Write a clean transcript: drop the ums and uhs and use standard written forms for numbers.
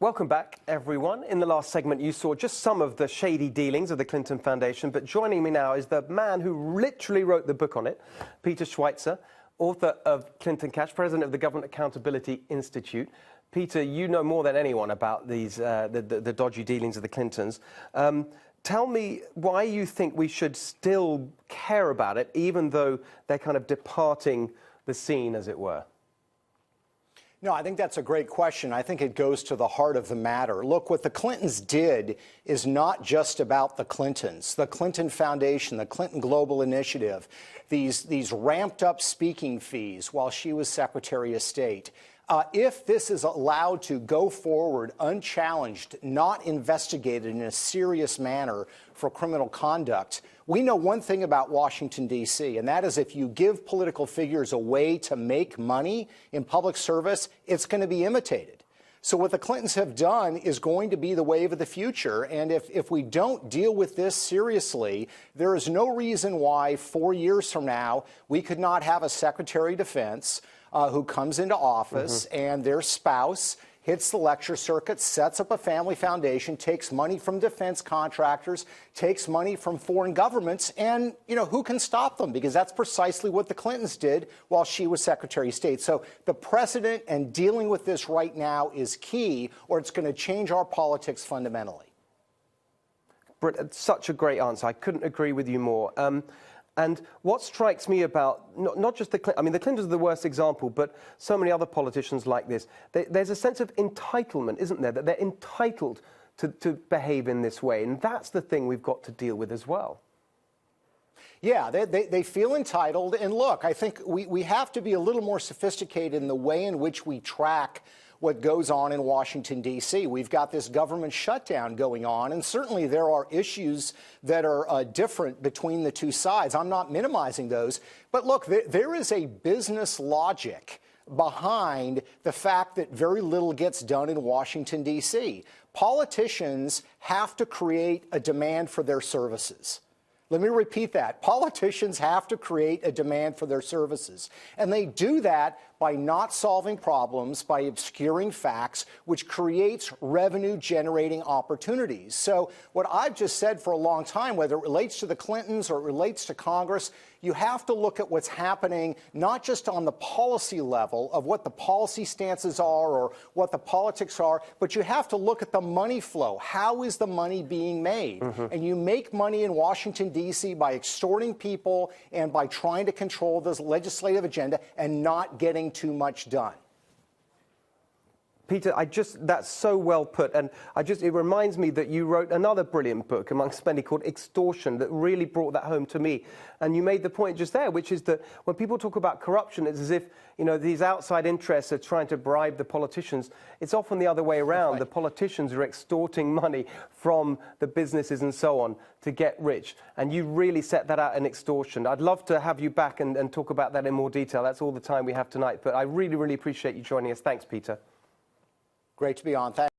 Welcome back, everyone. In the last segment, you saw just some of the shady dealings of the Clinton Foundation, but joining me now is the man who literally wrote the book on it, Peter Schweizer, author of Clinton Cash, president of the Government Accountability Institute. Peter, you know more than anyone about these the dodgy dealings of the Clintons. Tell me why you think we should still care about it, even though they're kind of departing the scene, as it were. No, I think that's a great question. I think it goes to the heart of the matter. Look, what the Clintons did is not just about the Clintons. The Clinton Foundation, the Clinton Global Initiative, these ramped up speaking fees while she was Secretary of State. If this is allowed to go forward unchallenged, not investigated in a serious manner for criminal conduct, we know one thing about Washington, D.C., and that is if you give political figures a way to make money in public service, it's going to be imitated. So what the Clintons have done is going to be the wave of the future. And if we don't deal with this seriously, there is no reason why 4 years from now we could not have a Secretary of Defense who comes into office and their spouse hits the lecture circuit, sets up a family foundation, takes money from defense contractors, takes money from foreign governments, and, you know, who can stop them? Because that's precisely what the Clintons did while she was Secretary of State. So the precedent and dealing with this right now is key, or it's going to change our politics fundamentally. Such a great answer. I couldn't agree with you more. And what strikes me about not just the Clintons, the Clintons are the worst example, but so many other politicians like this, there's a sense of entitlement, isn't there, that they're entitled to behave in this way. And that's the thing we've got to deal with as well. Yeah, they feel entitled. And look, I think we have to be a little more sophisticated in the way in which we track what goes on in Washington, D.C. We've got this government shutdown going on, and certainly there are issues that are different between the two sides. I'm not minimizing those. But look, there is a business logic behind the fact that very little gets done in Washington, D.C. Politicians have to create a demand for their services. Let me repeat that. Politicians have to create a demand for their services. And they do that by not solving problems, by obscuring facts, which creates revenue-generating opportunities. So what I've just said for a long time, whether it relates to the Clintons or it relates to Congress, you have to look at what's happening not just on the policy level of what the policy stances are or what the politics are, but you have to look at the money flow. How is the money being made? And you make money in Washington, D.C. by extorting people and by trying to control the legislative agenda and not getting too much done. Peter, that's so well put, and it reminds me that you wrote another brilliant book amongst many called Extortion that really brought that home to me. And you made the point just there, which is that when people talk about corruption, it's as if, you know, these outside interests are trying to bribe the politicians. It's often the other way around. Right. The politicians are extorting money from the businesses and so on to get rich. And you really set that out in Extortion. I'd love to have you back and talk about that in more detail. That's all the time we have tonight. But I really, really appreciate you joining us. Thanks, Peter. Great to be on. Thanks.